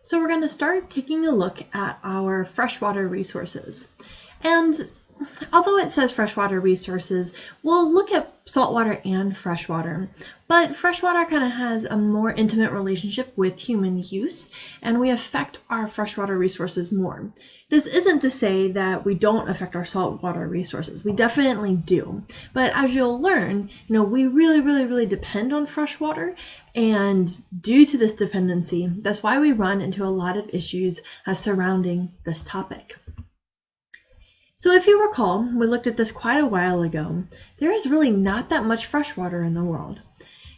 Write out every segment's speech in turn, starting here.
So we're going to start taking a look at our freshwater resources. And although it says freshwater resources, we'll look at saltwater and freshwater. But freshwater kind of has a more intimate relationship with human use, and we affect our freshwater resources more. This isn't to say that we don't affect our saltwater resources. We definitely do. But as you'll learn, we really depend on freshwater, and due to this dependency, that's why we run into a lot of issues surrounding this topic. So if you recall, we looked at this quite a while ago. There is really not that much freshwater in the world.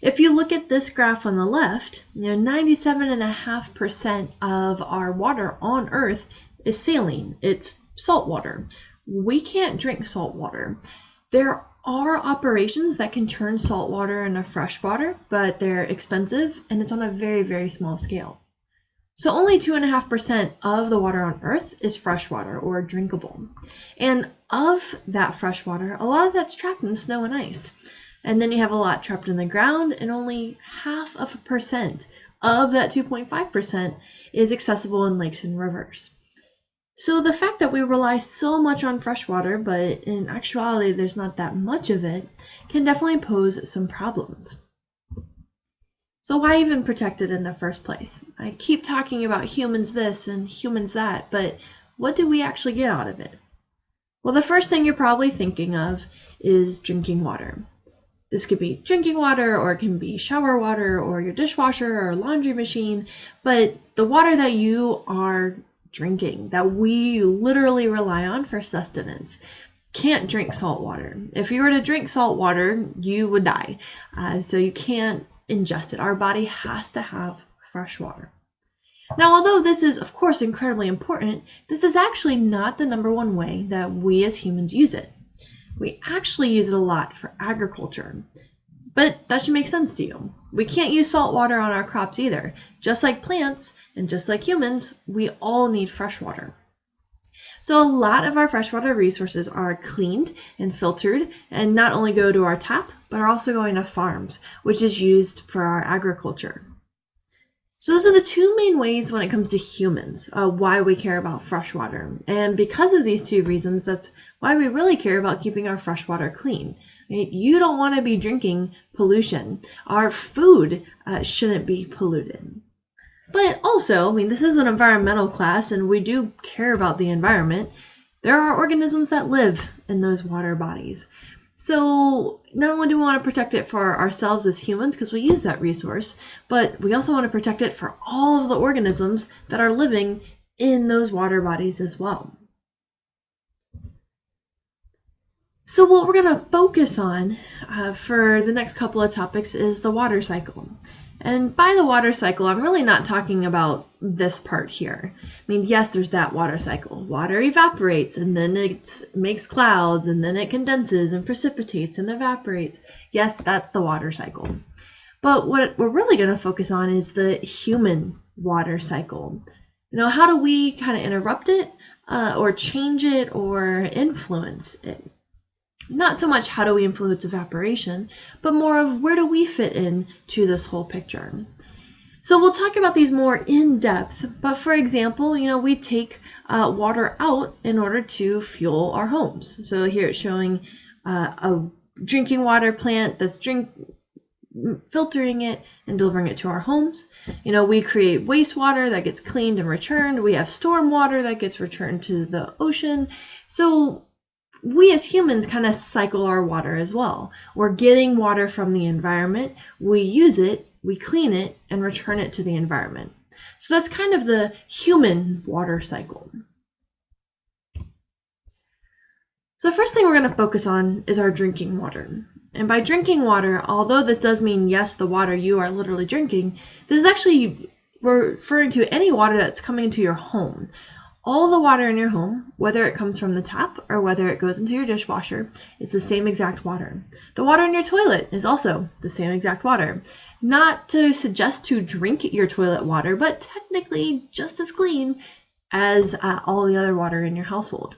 If you look at this graph on the left, 97.5% of our water on Earth is saline. It's salt water. We can't drink salt water. There are operations that can turn salt water into freshwater, but they're expensive and it's on a very small scale. So only 2.5% of the water on Earth is freshwater or drinkable. And of that freshwater, a lot of that's trapped in snow and ice. And then you have a lot trapped in the ground, and only 0.5% of that 2.5% is accessible in lakes and rivers. So the fact that we rely so much on freshwater, but in actuality there's not that much of it, can definitely pose some problems. So why even protect it in the first place? I keep talking about humans this and humans that, but what do we actually get out of it? Well, the first thing you're probably thinking of is drinking water. This could be drinking water, or it can be shower water, or your dishwasher, or laundry machine, but the water that you are drinking, that we literally rely on for sustenance, can't drink salt water. If you were to drink salt water, you would die. So you can't ingest it. Our body has to have fresh water. Now, although this is, of course, incredibly important, this is actually not the #1 way that we as humans use it. We actually use it a lot for agriculture. But that should make sense to you. We can't use salt water on our crops either. Just like plants, and just like humans, we all need fresh water. So a lot of our freshwater resources are cleaned and filtered, and not only go to our tap, but are also going to farms, which is used for our agriculture. So those are the two main ways when it comes to humans, why we care about freshwater. And because of these two reasons, that's why we really care about keeping our freshwater clean. Right? You don't want to be drinking pollution. Our food shouldn't be polluted. But also, this is an environmental class, and we do care about the environment. There are organisms that live in those water bodies. So not only do we want to protect it for ourselves as humans, because we use that resource, but we also want to protect it for all of the organisms that are living in those water bodies as well. So what we're going to focus on for the next couple of topics is the water cycle. And by the water cycle, I'm really not talking about this part here. Yes, there's that water cycle. Water evaporates, and then it makes clouds, and then it condenses and precipitates and evaporates. Yes, that's the water cycle. But what we're really going to focus on is the human water cycle. How do we kind of interrupt it, or change it, or influence it? Not so much how do we influence evaporation, but more of where do we fit in to this whole picture. So we'll talk about these more in depth, but for example, we take water out in order to fuel our homes. So here it's showing a drinking water plant that's filtering it and delivering it to our homes. We create wastewater that gets cleaned and returned. We have storm water that gets returned to the ocean. So we as humans kind of cycle our water as well. We're getting water from the environment, we use it, we clean it, and return it to the environment. So that's kind of the human water cycle. So the first thing we're going to focus on is our drinking water. And by drinking water, although this does mean, yes, the water you are literally drinking, this is actually referring to any water that's coming into your home. All the water in your home, whether it comes from the tap or whether it goes into your dishwasher, is the same exact water. The water in your toilet is also the same exact water. Not to suggest to drink your toilet water, but technically just as clean as all the other water in your household.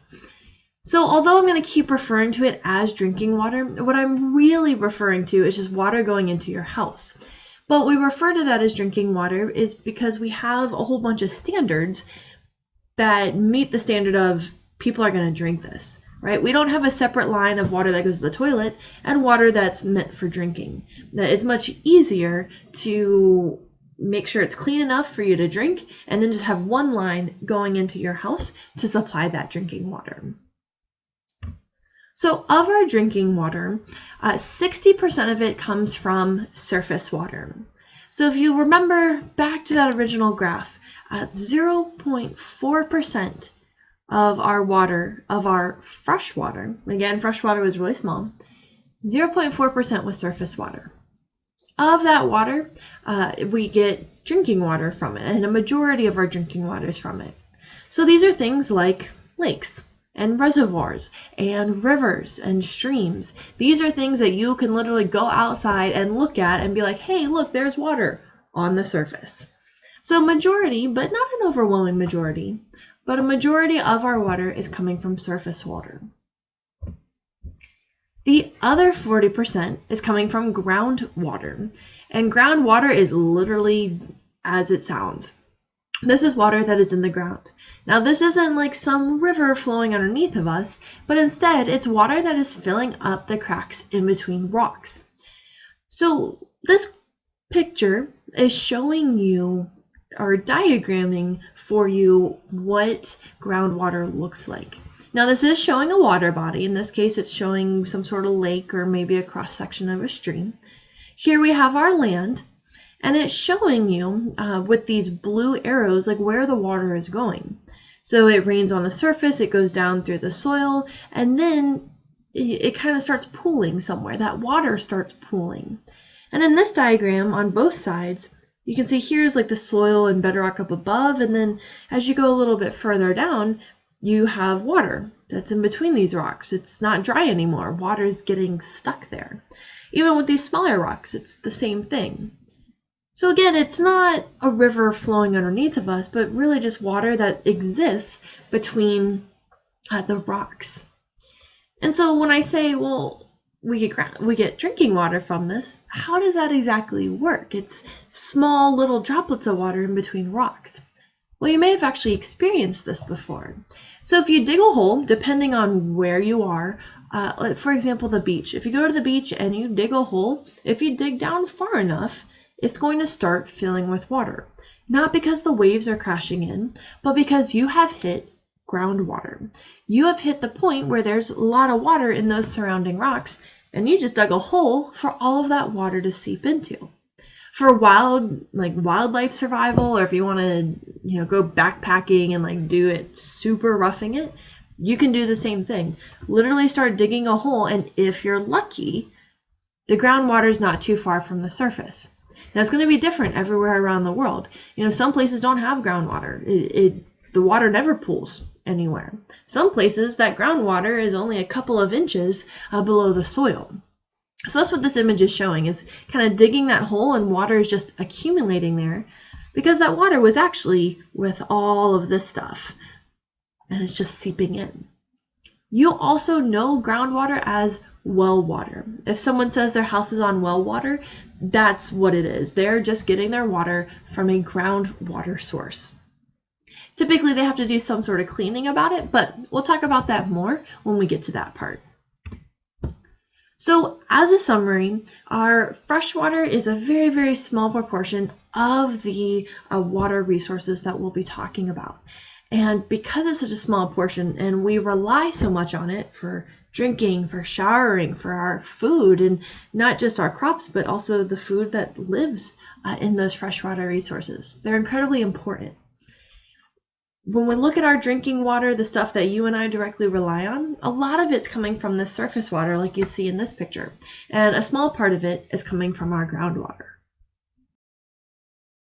So although I'm going to keep referring to it as drinking water, what I'm really referring to is just water going into your house. But we refer to that as drinking water is because we have a whole bunch of standards that meet the standard of people are going to drink this, right? We don't have a separate line of water that goes to the toilet and water that's meant for drinking. It's much easier to make sure it's clean enough for you to drink and then just have one line going into your house to supply that drinking water. So of our drinking water, 60% of it comes from surface water. So if you remember back to that original graph, 0.4% of our water, of our fresh water, again, fresh water was really small, 0.4% was surface water. Of that water, we get drinking water from it, and a majority of our drinking water is from it. So these are things like lakes and reservoirs and rivers and streams. These are things that you can literally go outside and look at and be like, hey, look, there's water on the surface. So a majority, but not an overwhelming majority, but a majority of our water is coming from surface water. The other 40% is coming from groundwater, and groundwater is literally as it sounds. This is water that is in the ground. Now this isn't like some river flowing underneath of us, but instead it's water that is filling up the cracks in between rocks. So this picture is showing you or diagramming for you what groundwater looks like. Now this is showing a water body. In this case, it's showing some sort of lake or maybe a cross section of a stream. Here we have our land, and it's showing you with these blue arrows like where the water is going. So it rains on the surface, it goes down through the soil, and then it kind of starts pooling somewhere. That water starts pooling. And in this diagram on both sides, you can see here's like the soil and bedrock up above, and then as you go a little bit further down, you have water that's in between these rocks. It's not dry anymore. Water is getting stuck there. Even with these smaller rocks, it's the same thing. So again, it's not a river flowing underneath of us, but really just water that exists between the rocks. And so when I say, well, we get drinking water from this, how does that exactly work? It's small little droplets of water in between rocks. Well, you may have actually experienced this before. So if you dig a hole, depending on where you are, for example, the beach. If you go to the beach and you dig a hole, if you dig down far enough, it's going to start filling with water. Not because the waves are crashing in, but because you have hit groundwater. You have hit the point where there's a lot of water in those surrounding rocks, and you just dug a hole for all of that water to seep into. For wildlife survival, or if you want to, go backpacking and do it super roughing it, you can do the same thing. Literally start digging a hole, and if you're lucky, the groundwater is not too far from the surface. Now it's going to be different everywhere around the world. Some places don't have groundwater. The water never pools anywhere. Some places that groundwater is only a couple of inches below the soil. So that's what this image is showing, is kind of digging that hole and water is just accumulating there because that water was actually with all of this stuff and it's just seeping in. You also know groundwater as well water. If someone says their house is on well water, that's what it is. They're just getting their water from a groundwater source. Typically they have to do some sort of cleaning about it, but we'll talk about that more when we get to that part. So as a summary, our freshwater is a very, very small proportion of the water resources that we'll be talking about. And because it's such a small portion and we rely so much on it for drinking, for showering, for our food, and not just our crops, but also the food that lives in those freshwater resources, they're incredibly important. When we look at our drinking water, the stuff that you and I directly rely on, a lot of it's coming from the surface water like you see in this picture, and a small part of it is coming from our groundwater.